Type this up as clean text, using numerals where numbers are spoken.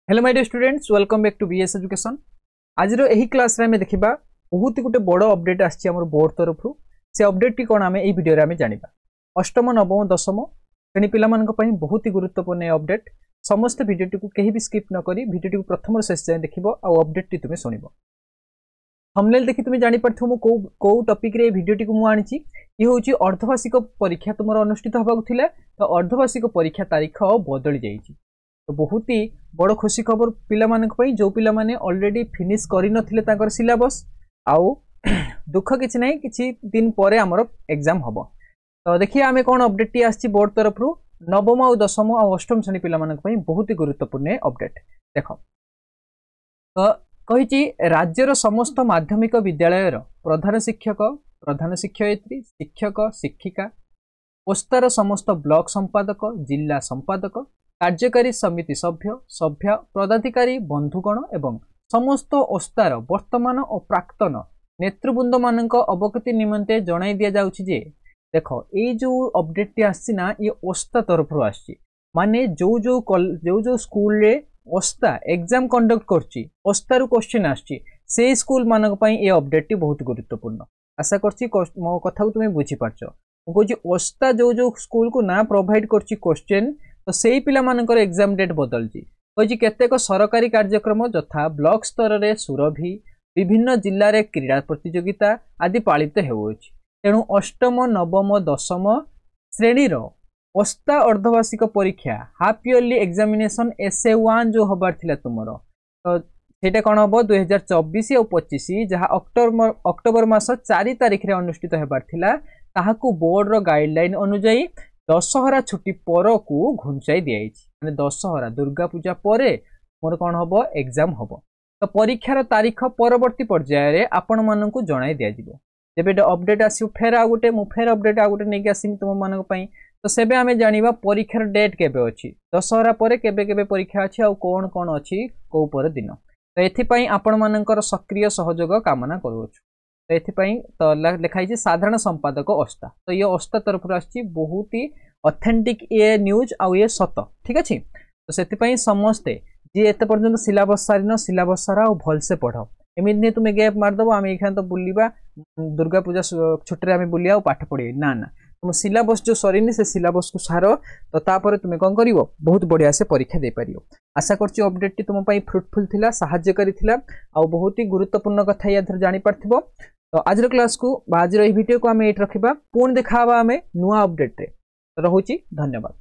Hello my dear students, welcome back to BS education. आज एही class रे हमें देखिबा बहुत ही गोटे बड़ अपडेट आछि हमर बोर्ड तरफ रु। से अपडेट टी कोन हमें एही वीडियो रे हमें जानिबा। अष्टम नवम दशम श्रेणी पिला मानक पई बहुत ही गुरुत्वपूर्ण अपडेट। समस्त वीडियो टी को केही भी स्किप न करी वीडियो टी को प्रथम शेष जाय देखिबो आ अपडेट टी तुमे सुनिबो। थंबनेल देखि तुमे जानि परथो मु को टॉपिक रे वीडियो टी को मु आनिछि। ई होछि अर्धवार्षिक परीक्षा तुमर अनुष्ठित होबाक थिला, तो अर्धवार्षिक परीक्षा तारीख बदली जाइछि। तो बहुत ही बड़ खुशी खबर पिला मानक पई जो पिला माने ऑलरेडी फिनिश करि नथिले ताकर सिलेबस आउ दुख किछि नै किछि दिन परे हमर एग्जाम हबो। तो देखिए आमे कोन अपडेट टी आछि बोर्ड तरफ रु नवम और दशम और अष्टम श्रेणी पिला मानक पई बहुत ही गुरुत्वपूर्ण अपडेट। देखो तो कहिछि राज्यर समस्त माध्यमिक विद्यालय प्रधान शिक्षक, प्रधान शिक्षयित्री, शिक्षक, शिक्षिका, ओस्तार समस्त ब्लॉक संपादक, जिला संपादक, कार्यकारी समिति सभ्य, सभ्य पदाधिकारी, बंधुगण एवं समस्त ओस्तार वर्तमान और प्राक्तन नेतृवृंद मानक अवगति निमंते जणाई दिया जाउछि जे देखो ए जो अपडेट टी आछि ना ये ओस्ता तरफ रु आछि। माने जो स्कूल रे ओस्ता एग्जाम कंडक्ट करछि ओस्ता रु क्वेश्चन आछि से स्कूल मानक पई ए अपडेट टी बहुत गुरुत्वपूर्ण। आशा करछि मो कथा को तुमे बुझी पारछो। मु कहछि ओस्ता जो स्कूल को ना प्रोवाइड करछि क्वेश्चन तो सेही पिला मानकर एग्जाम डेट बदलछि। कहिछि केतेक सरकारी कार्यक्रम जथा ब्लॉक स्तर रे सुरभि, विभिन्न जिल्ला रे क्रीड़ा प्रतियोगिता आदि पालित हेउछि। तेणु अष्टम नवम दशम श्रेणी रो ओस्ता अर्धवार्षिक परीक्षा हाफ इयरली एग्जामिनेशन SA1 जो हबार थिला तुमरो, तो सेटा कोन हबो 2024 और 25 जहा अक्टोबर मास 4 तारिख रे अनुष्ठित हेबार थिला। ताहाकू बोर्ड रो गाइडलाइन अनुसार दशहरा छुट्टी पर को घुंचाई दिया माने दशहरा दुर्गा पूजा परे मोर कौन हम एग्जाम हम। तो परीक्षार तारीख परवर्ती पर्याय रे आपण मानकु जणाई दिया जिवो। जेबे अपडेट आसी फेर आ गुटे मु फेर अपडेट आ गुटे नेकी आसी तुम मानक पई। तो सेबे आमे जानिबा परीक्षार डेट केबे अछि, दशहरा परे केबे केबे परीक्षा अछि आ कोन कोन अछि को पर दिन। तो एथि पई आपण मानकर सक्रिय सहयोग कामना करूछु। तो एथि तो लिखाई साधारण संपादक ओस्ता। तो ये ओस्ता तरफ आछि बहुत ही ऑथेंटिक ये न्यूज आउ ये सत ठीक अच्छे। तो से समस्ते जी एत पर्यंत सिलेबस सारिन सिलेबस सारा और भलसे पढ़। एमती नहीं तुम्हें गैप मारदेव आम ये तो बुलवा दुर्गा पूजा छुट्टी आम बुलिया पाठ पढ़े ना ना तुम सिलेबस जो सरीनी से सिलेबस को सार। तो तापर तुम्हें कौन कर बहुत बढ़िया से परीक्षा दे पार। आशा करछि अपडेट टी तुम फ्रुटफुल थिला, सहायकारी थिला आ बहुत ही गुरुत्वपूर्ण कथा या जानि पारथिबो। तो आज क्लास को आज वीडियो को आम ये रखा पुणी देखा आम नुआ अपडेट रे। रहुछि धन्यवाद।